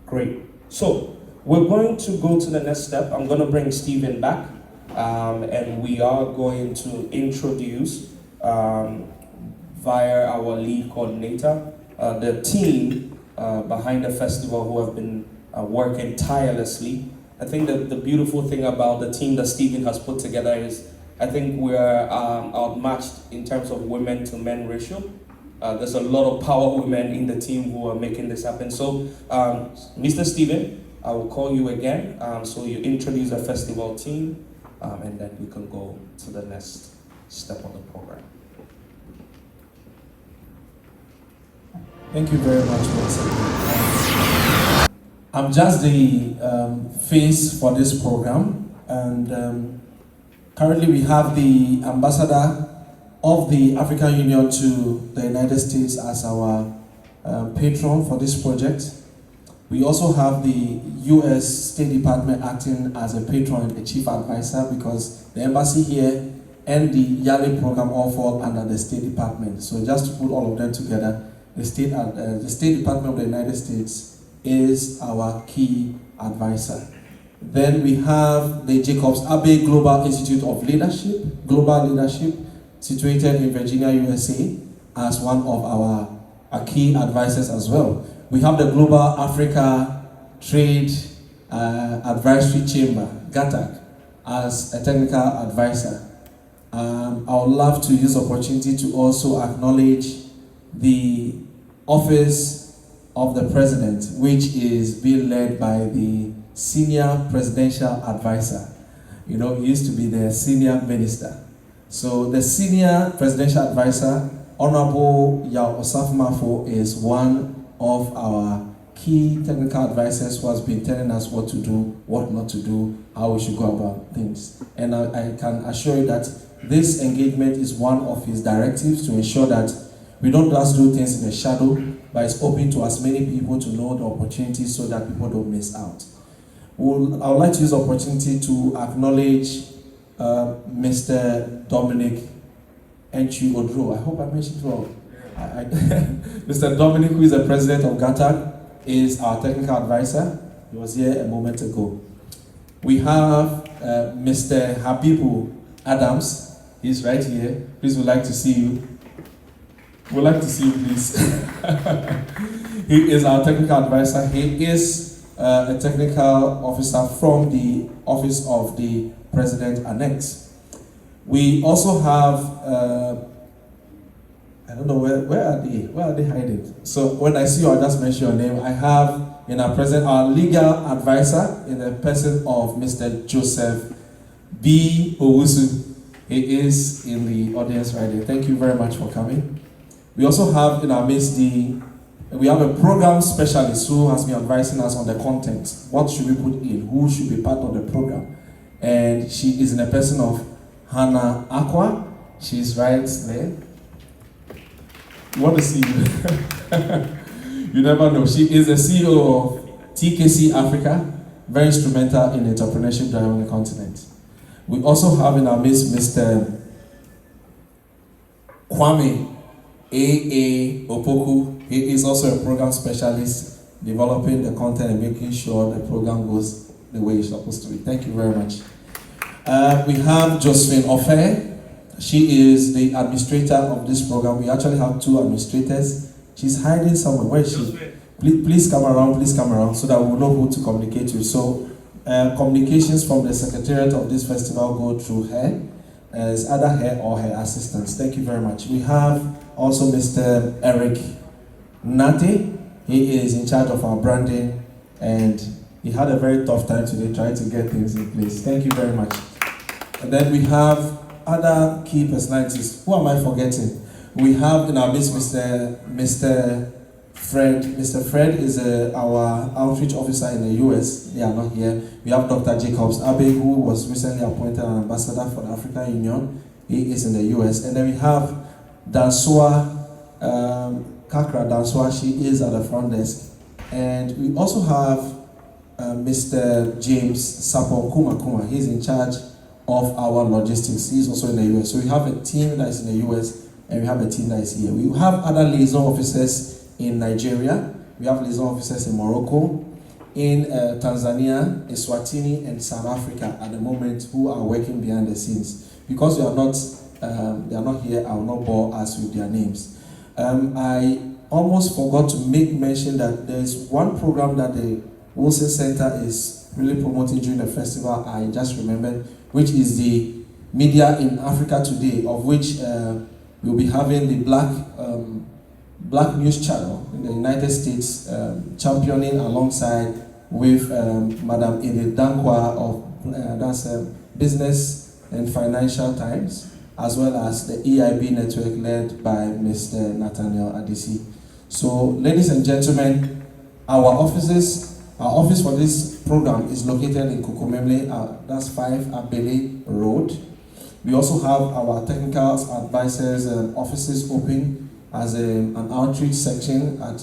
Great. So we're going to go to the next step. I'm going to bring Stephen back, and we are going to introduce via our lead coordinator the team behind the festival who have been working tirelessly. I think that the beautiful thing about the team that Stephen has put together is I think we're outmatched in terms of women to men ratio. There's a lot of power women in the team who are making this happen. So, Mr. Stephen, I will call you again. So you introduce the festival team, and then we can go to the next step of the program. Thank you very much once again. I'm just the face for this program, and currently we have the ambassador of the African Union to the United States as our patron for this project. We also have the U.S. State Department acting as a patron and a chief advisor, because the embassy here and the YALI program all fall under the State Department. So just to put all of them together, the State Department of the United States is our key advisor. Then we have the Jacobs Abbey Global Institute of Global Leadership, situated in Virginia, USA, as one of our key advisors as well. We have the Global Africa Trade Advisory Chamber, GATAC, as a technical advisor. I would love to use the opportunity to also acknowledge the Office of the President, which is being led by the Senior Presidential Advisor. You know, he used to be the Senior Minister. So the Senior Presidential Advisor, Honorable Yao Osafo-Maafo, is one of our key technical advisors who has been telling us what to do, what not to do, how we should go about things. And I can assure you that this engagement is one of his directives to ensure that we don't just do things in the shadow, but it's open to as many people to know the opportunities so that people don't miss out. I would like to use the opportunity to acknowledge Mr. Dominic Enchu Odro. I hope I mentioned it well. Mr. Dominic, who is the president of GATAC, is our technical advisor. He was here a moment ago. We have Mr. Habibu Adams. He's right here. Please, we'd like to see you. We'd like to see you, please. He is our technical advisor. He is a technical officer from the Office of the President Annex. We also have I don't know where are they? Where are they hiding? So when I see you, I'll just mention your name. I have in our present our legal advisor in the person of Mr. Joseph B. Owusu. He is in the audience right there. Thank you very much for coming. We also have in our midst we have a program specialist who has been advising us on the content. What should we put in? Who should be part of the program? And she is in the person of Hannah Aqua. She's right there. You want to see you? You never know. She is the CEO of TKC Africa, very instrumental in entrepreneurship drive on the continent. We also have in our midst Mr. Kwame A.A. Opoku. He is also a program specialist, developing the content and making sure the program goes the way it's supposed to be. Thank you very much. We have Josephine Ofe. She is the administrator of this program. We actually have two administrators. She's hiding somewhere. Where is she? Please come around so that we'll know who to communicate with. So communications from the secretariat of this festival go through her, as either her or her assistants. Thank you very much. We have also Mr. Eric Nate. He is in charge of our branding, and he had a very tough time today trying to get things in place. Thank you very much. And then we have other key personalities. Who am I forgetting? We have in our midst Mr. Fred. Mr. Fred is our outreach officer in the US. They are not here. We have Dr. Jacobs Abbey, who was recently appointed an ambassador for the African Union. He is in the US. And then we have Dansua Kakra Dansua. She is at the front desk. And we also have Mr. James Sapon Kuma. He's in charge of our logistics. He's also in the US. So we have a team that is in the US and we have a team that is here. We have other liaison officers in Nigeria. We have liaison officers in Morocco, in Tanzania, Eswatini, and South Africa at the moment, who are working behind the scenes. Because they are not here, I will not bore us with their names. I almost forgot to make mention that there is one program that the Wilson Center is really promoting during the festival. I just remembered, which is the Media in Africa Today, of which we'll be having the Black News Channel in the United States championing alongside with Madam Edith Dankwa of Business and Financial Times, as well as the EIB network led by Mr. Nathaniel Adisi. So, ladies and gentlemen, our office for this program is located in Kukumemle, that's 5 Abele Road. We also have our technical advisors offices open as an outreach section at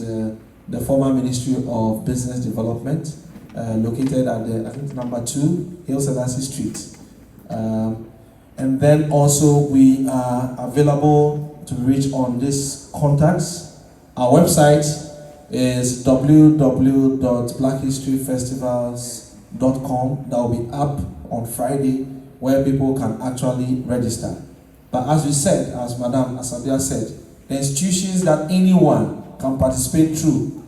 the former Ministry of Business Development, located at I think number 2 Hill Selassie Street. And then also we are available to reach on these contacts. Our website is www.blackhistoryfestivals.com. That will be up on Friday, where people can actually register. But as we said, as Madam Asabia said, the institutions that anyone can participate through,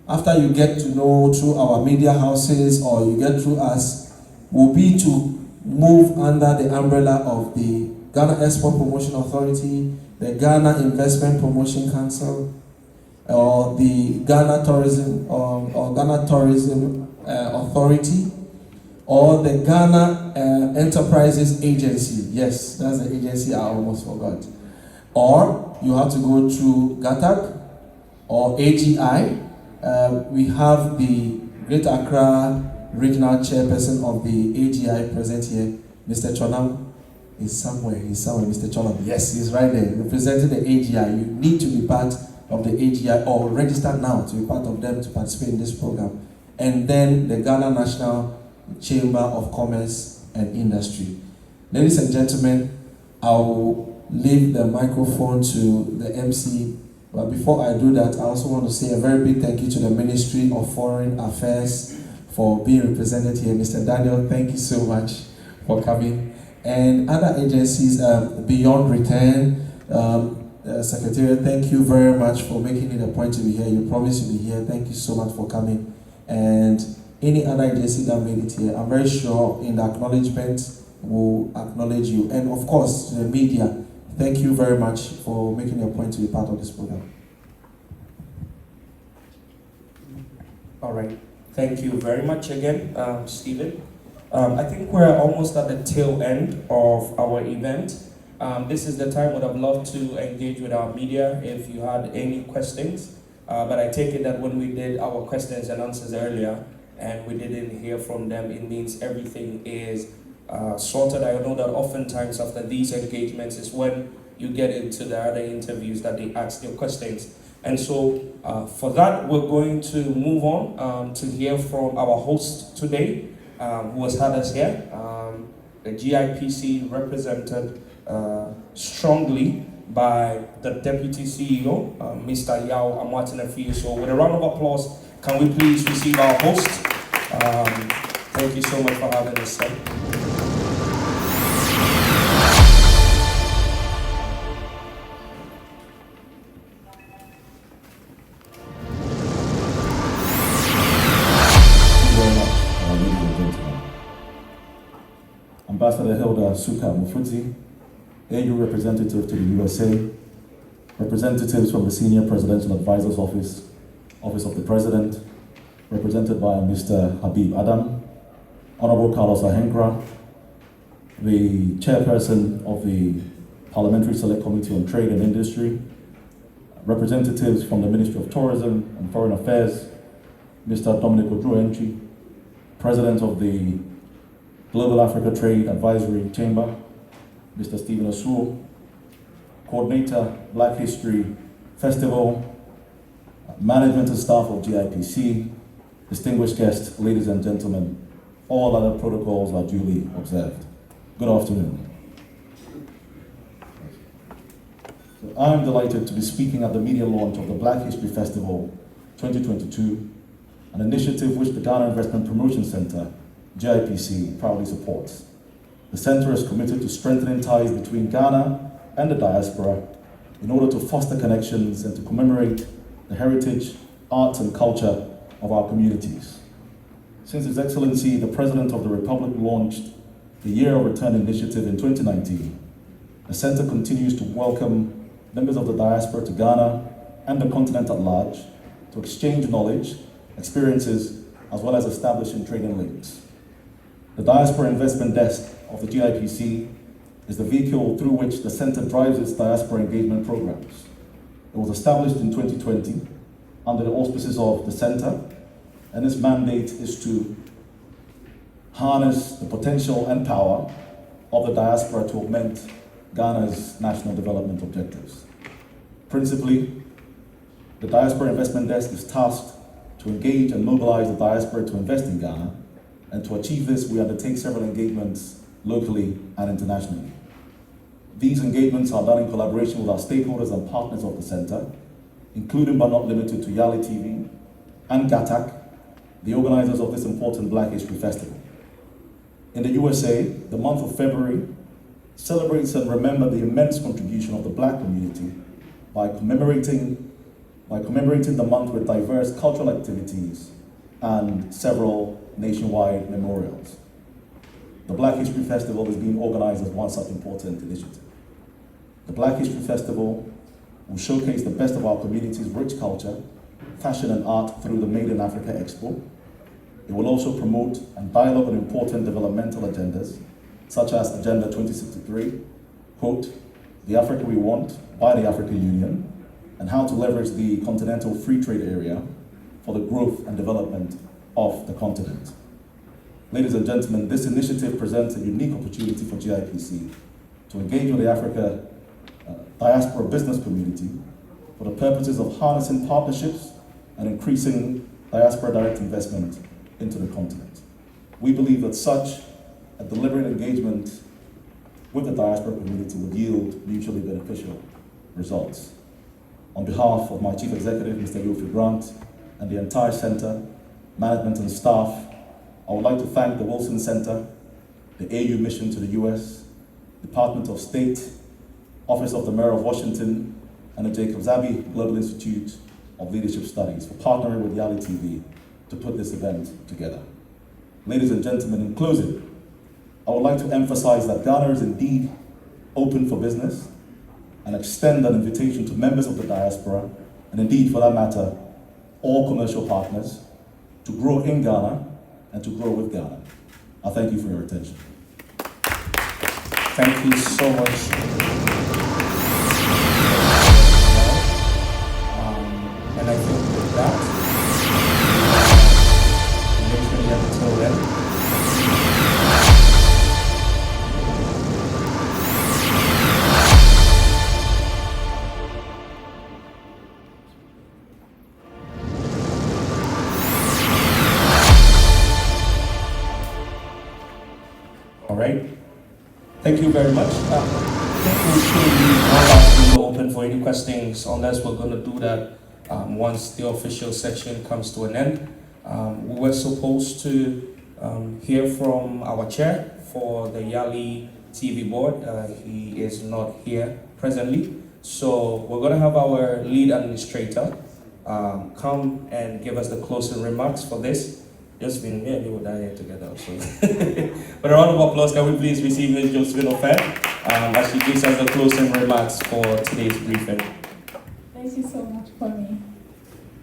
after you get to know through our media houses or you get through us, will be to move under the umbrella of the Ghana Export Promotion Authority, the Ghana Investment Promotion Council, or the Ghana Tourism Authority, or the Ghana Enterprises Agency. Yes, that's the agency I almost forgot. Or you have to go through GATAC or AGI. We have the Greater Accra Regional Chairperson of the AGI present here, Mr. Chonam. He's somewhere, Mr. Chonam. Yes, he's right there, representing the AGI. You need to be part of the AGI or register now to be part of them to participate in this program. And then the Ghana National Chamber of Commerce and Industry. Ladies and gentlemen, I will leave the microphone to the MC. But before I do that, I also want to say a very big thank you to the Ministry of Foreign Affairs for being represented here. Mr. Daniel, thank you so much for coming. And other agencies, Beyond Return, Secretariat, thank you very much for making it a point to be here. You promised to be here. Thank you so much for coming. And any other agency that made it here, I'm very sure in the acknowledgement will acknowledge you. And of course, to the media, thank you very much for making it a point to be part of this program. All right. Thank you very much again, Stephen. I think we're almost at the tail end of our event. This is the time I'd love to engage with our media if you had any questions. But I take it that when we did our questions and answers earlier and we didn't hear from them, it means everything is sorted. I know that oftentimes after these engagements is when you get into the other interviews that they ask your questions. And so for that, we're going to move on to hear from our host today, who has had us here. The GIPC represented strongly by the Deputy CEO, Mr. Yao Amoatene-Fiyie. So with a round of applause, can we please receive our host? Thank you so much for having us, sir. Ambassador Hilda Suka Mufudzi, AU representative to the USA, representatives from the Senior Presidential Advisor's Office, Office of the President, represented by Mr. Habib Adam, Honorable Carlos Ahenkra, the Chairperson of the Parliamentary Select Committee on Trade and Industry, representatives from the Ministry of Tourism and Foreign Affairs, Mr. Dominic Odruenchi, President of the Global Africa Trade Advisory Chamber, Mr. Stephen Osuo, Coordinator, Black History Festival, management and staff of GIPC, distinguished guests, ladies and gentlemen, all other protocols are duly observed. Good afternoon. So I am delighted to be speaking at the media launch of the Black History Festival 2022, an initiative which the Ghana Investment Promotion Center, GIPC, proudly supports. The center is committed to strengthening ties between Ghana and the diaspora in order to foster connections and to commemorate the heritage, arts, and culture of our communities. Since His Excellency, the President of the Republic, launched the Year of Return initiative in 2019, the center continues to welcome members of the diaspora to Ghana and the continent at large to exchange knowledge, experiences, as well as establishing trading links. The Diaspora Investment Desk of the GIPC is the vehicle through which the center drives its diaspora engagement programs. It was established in 2020 under the auspices of the Center, and its mandate is to harness the potential and power of the diaspora to augment Ghana's national development objectives. Principally, the Diaspora Investment Desk is tasked to engage and mobilize the diaspora to invest in Ghana, and to achieve this, we undertake several engagements locally and internationally. These engagements are done in collaboration with our stakeholders and partners of the Center, including but not limited to Yali TV and GATAC, the organizers of this important Black History Festival. In the USA, the month of February celebrates and remembers the immense contribution of the Black community by commemorating the month with diverse cultural activities and several nationwide memorials. The Black History Festival is being organized as one such important initiative. The Black History Festival will showcase the best of our community's rich culture, fashion and art through the Made in Africa Expo. It will also promote and dialogue on important developmental agendas, such as Agenda 2063, quote, the Africa we want by the African Union, and how to leverage the continental free trade area for the growth and development of the continent. Ladies and gentlemen, this initiative presents a unique opportunity for GIPC to engage with the Africa diaspora business community for the purposes of harnessing partnerships and increasing diaspora direct investment into the continent. We believe that such a deliberate engagement with the diaspora community would yield mutually beneficial results. On behalf of my Chief Executive, Mr. Wilfred Grant, and the entire Center, management and staff, I would like to thank the Wilson Center, the AU Mission to the US, Department of State, Office of the Mayor of Washington, and the Jacob Zabi Global Institute of Leadership Studies for partnering with Yali TV to put this event together. Ladies and gentlemen, in closing, I would like to emphasize that Ghana is indeed open for business and extend an invitation to members of the diaspora, and indeed, for that matter, all commercial partners, to grow in Ghana and to grow with Ghana. I thank you for your attention. Thank you so much. And I think with that, literally until then, all right. Thank you very much. I think we should leave one last window open for any questions, unless we're going to do that once the official section comes to an end. We were supposed to hear from our chair for the Yali TV board. He is not here presently. So we're going to have our lead administrator come and give us the closing remarks for this. Just been here, we were down here together. So, but a round of applause, can we please receive Ms. Josephine Ofer as she gives us the closing remarks for today's briefing. Thank you so much, Kwame.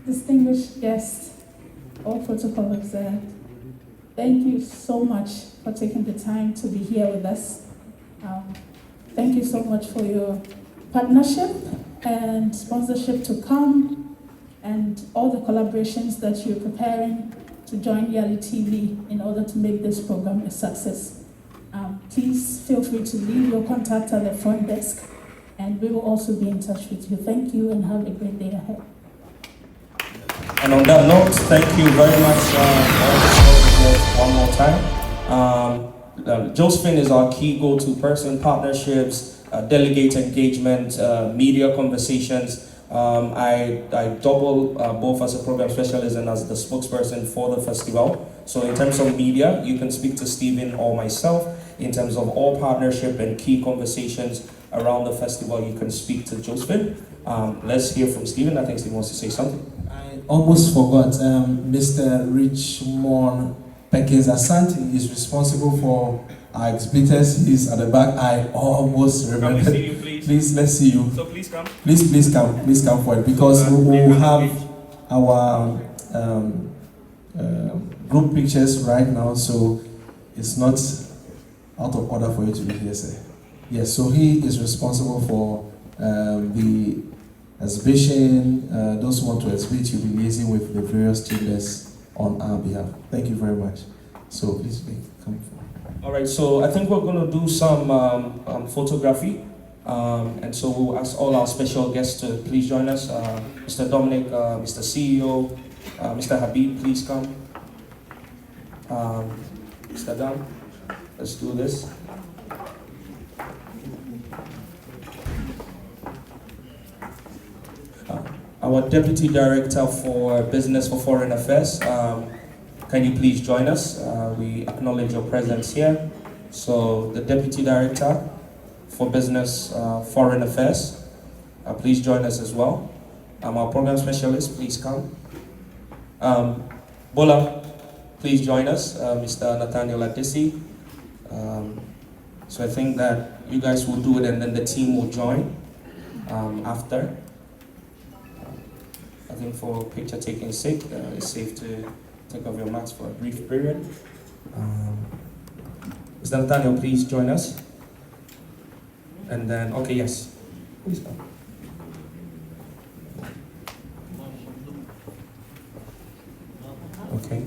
Distinguished guests, all protocol observed, thank you so much for taking the time to be here with us. Thank you so much for your partnership and sponsorship to come, and all the collaborations that you're preparing to join Yali TV in order to make this program a success. Please feel free to leave your contact at the front desk, and we will also be in touch with you. Thank you and have a great day ahead. And on that note, thank you very much one more time. Josephine is our key go-to person, partnerships, delegate engagement, media conversations. I double both as a program specialist and as the spokesperson for the festival. So in terms of media, you can speak to Stephen or myself. In terms of all partnership and key conversations around the festival, you can speak to Josephine. Let's hear from Stephen. I think Stephen wants to say something. I almost forgot. Mr. Richmond Perkins Asante is responsible for our exhibitors. He's at the back. I almost remembered. Can we see you, please? Please, let's see you. So please come. Please come forward, because we will have our group pictures right now, so it's not out of order for you to be here, sir. Yes, so he is responsible for the exhibition, those who want to exhibit, you'll be liaising with the various chambers on our behalf. Thank you very much. So please come forward. All right, so I think we're going to do some photography. And so we'll ask all our special guests to please join us. Mr. Dominic, Mr. CEO, Mr. Habib, please come. Mr. Dan, let's do this. Our Deputy Director for Business for Foreign Affairs, can you please join us? We acknowledge your presence here. So the Deputy Director for Business Foreign Affairs, please join us as well. Our Program Specialist, please come. Bola, please join us, Mr. Nathaniel Adesi. So I think that you guys will do it and then the team will join after. I think for picture taking sake, it's safe to take off your mask for a brief period. Mr. Nathaniel, please join us. And then, okay, yes, please come. Okay.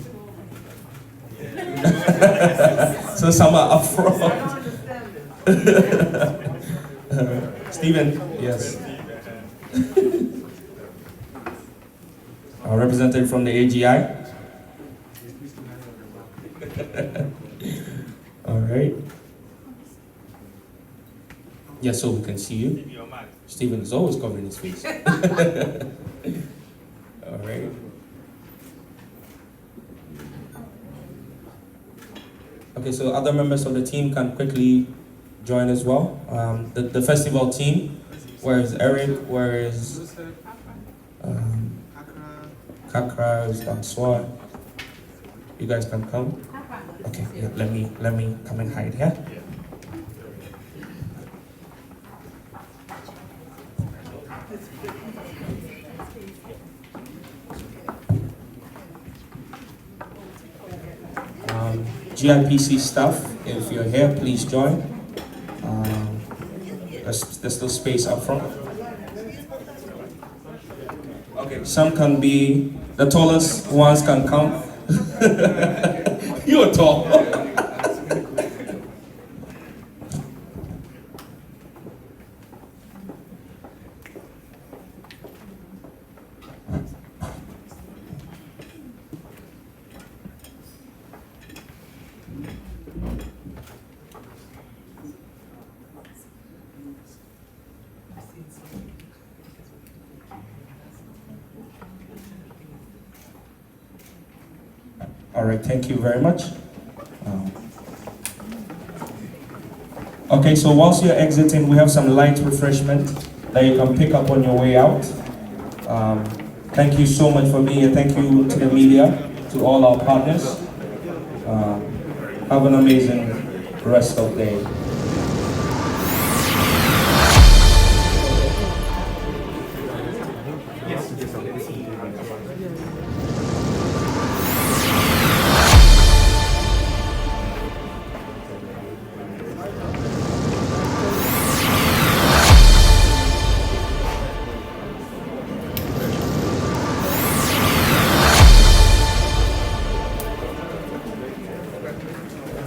So some are up front. Stephen, yes. Our representative from the AGI. All right. Yes, so we can see you. Stephen is always covering his face. All right. Okay, so other members of the team can quickly join as well. The festival team, where is Eric? Where is Kakra? Is Damswa? You guys can come. Okay, yeah, let me come and hide here. GIPC staff, if you're here, please join. There's still space up front. Okay, some can be, the tallest ones can come. You're tall. All right, thank you very much. Okay, so whilst you're exiting, we have some light refreshment that you can pick up on your way out. Thank you so much for being here. Thank you to the media, to all our partners. Have an amazing rest of the day.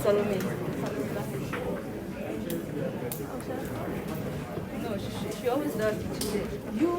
Salome. No, she always does it. You.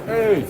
Hey!